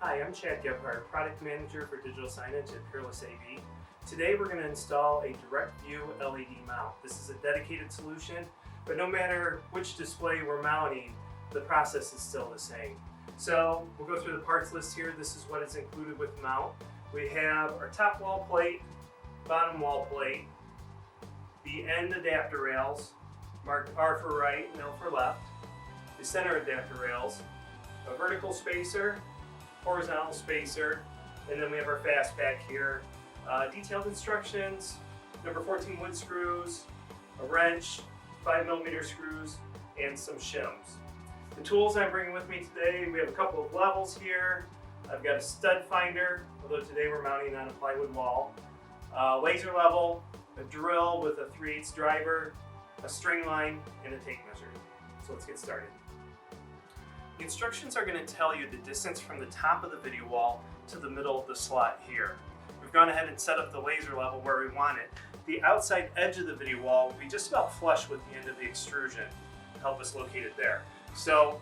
Hi, I'm Chad Gebhardt, Product Manager for Digital Signage at Peerless-AV. Today we're going to install a direct view LED mount. This is a dedicated solution, but no matter which display we're mounting, the process is still the same. So we'll go through the parts list here. This is what is included with the mount. We have our top wall plate, bottom wall plate, the end adapter rails, marked R for right and L for left, the center adapter rails, a vertical spacer, horizontal spacer, and then we have our fastback here. Detailed instructions, number 14 wood screws, a wrench, 5mm screws, and some shims. The tools I'm bringing with me today, we have a couple of levels here. I've got a stud finder, although today we're mounting on a plywood wall, laser level, a drill with a 3/8 driver, a string line, and a tape measure. So let's get started. The instructions are going to tell you the distance from the top of the video wall to the middle of the slot here. We've gone ahead and set up the laser level where we want it. The outside edge of the video wall will be just about flush with the end of the extrusion to help us locate it there. So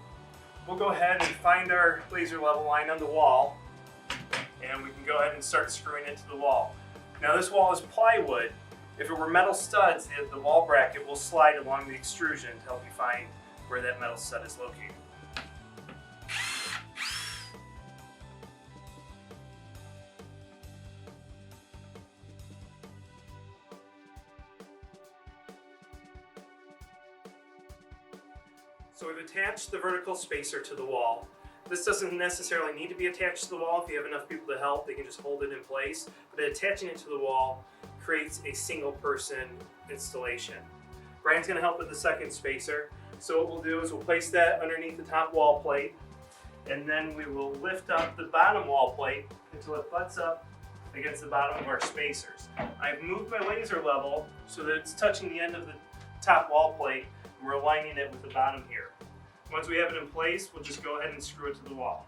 we'll go ahead and find our laser level line on the wall, and we can go ahead and start screwing into the wall. Now this wall is plywood. If it were metal studs, the wall bracket will slide along the extrusion to help you find where that metal stud is located. So we've attached the vertical spacer to the wall. This doesn't necessarily need to be attached to the wall. If you have enough people to help, they can just hold it in place. But attaching it to the wall creates a single person installation. Brian's going to help with the second spacer. So what we'll do is we'll place that underneath the top wall plate, and then we will lift up the bottom wall plate until it butts up against the bottom of our spacers. I've moved my laser level so that it's touching the end of the top wall plate, and we're aligning it with the bottom here. Once we have it in place, we'll just go ahead and screw it to the wall.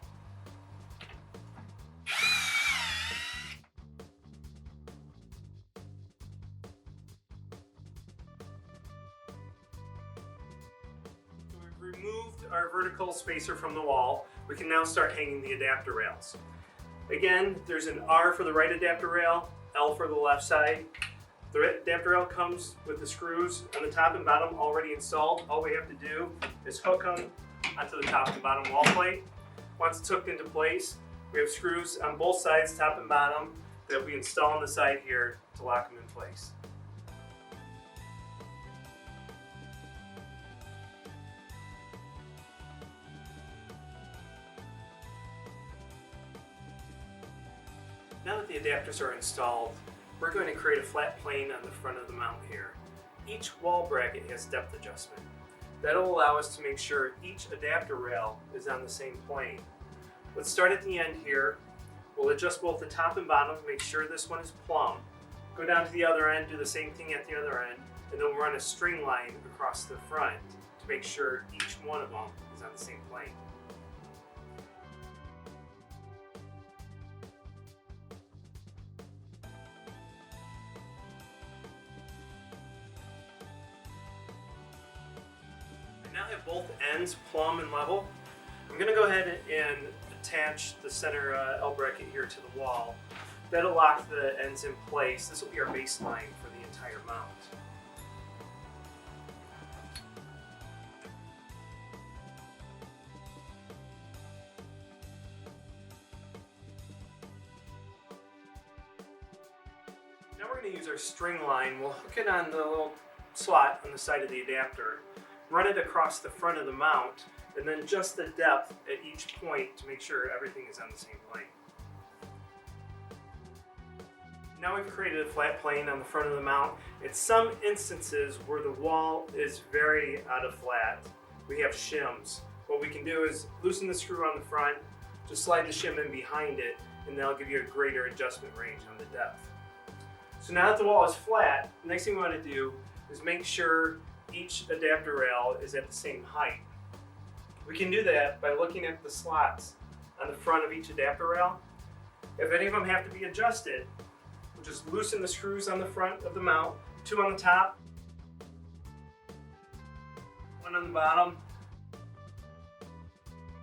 So we've removed our vertical spacer from the wall. We can now start hanging the adapter rails. Again, there's an R for the right adapter rail, L for the left side. The adapter rail comes with the screws on the top and bottom already installed. All we have to do is hook them onto the top and bottom wall plate. Once it's hooked into place, we have screws on both sides, top and bottom, that we install on the side here to lock them in place. Now that the adapters are installed, we're going to create a flat plane on the front of the mount here. Each wall bracket has depth adjustment. That'll allow us to make sure each adapter rail is on the same plane. Let's start at the end here. We'll adjust both the top and bottom to make sure this one is plumb. Go down to the other end, do the same thing at the other end, and then we'll run a string line across the front to make sure each one of them is on the same plane. Now I have both ends plumb and level. I'm going to go ahead and attach the center L bracket here to the wall. That'll lock the ends in place. This will be our baseline for the entire mount. Now we're going to use our string line. We'll hook it on the little slot on the side of the adapter. Run it across the front of the mount, and then adjust the depth at each point to make sure everything is on the same plane. Now we've created a flat plane on the front of the mount. In some instances where the wall is very out of flat, we have shims. What we can do is loosen the screw on the front, just slide the shim in behind it, and that'll give you a greater adjustment range on the depth. So now that the wall is flat, the next thing we want to do is make sure each adapter rail is at the same height. We can do that by looking at the slots on the front of each adapter rail. If any of them have to be adjusted, we'll just loosen the screws on the front of the mount, 2 on the top, 1 on the bottom,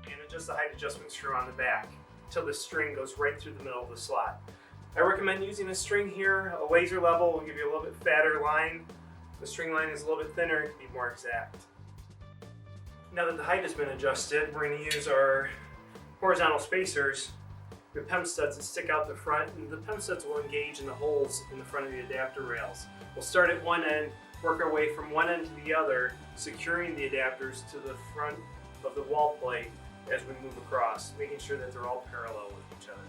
and adjust the height adjustment screw on the back. until the string goes right through the middle of the slot. I recommend using a string here. A laser level will give you a little bit fatter line. The string line is a little bit thinner, it can be more exact. Now that the height has been adjusted, we're going to use our horizontal spacers with PEM studs that stick out the front, and the PEM studs will engage in the holes in the front of the adapter rails. We'll start at one end, work our way from one end to the other, securing the adapters to the front of the wall plate as we move across, making sure that they're all parallel with each other.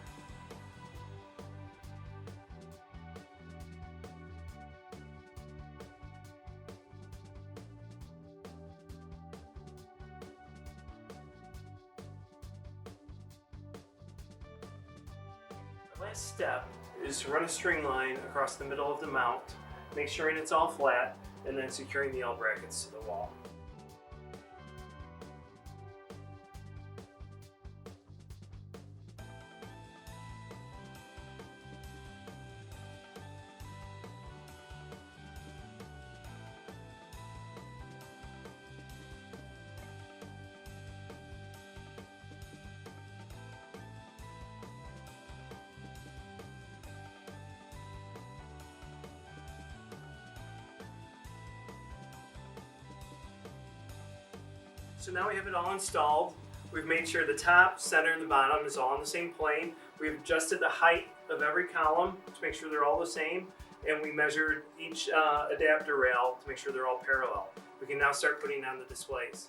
The last step is to run a string line across the middle of the mount, make sure it's all flat, and then securing the L brackets to the wall. So now we have it all installed. We've made sure the top, center, and the bottom is all on the same plane. We've adjusted the height of every column to make sure they're all the same, and we measured each adapter rail to make sure they're all parallel. We can now start putting on the displays.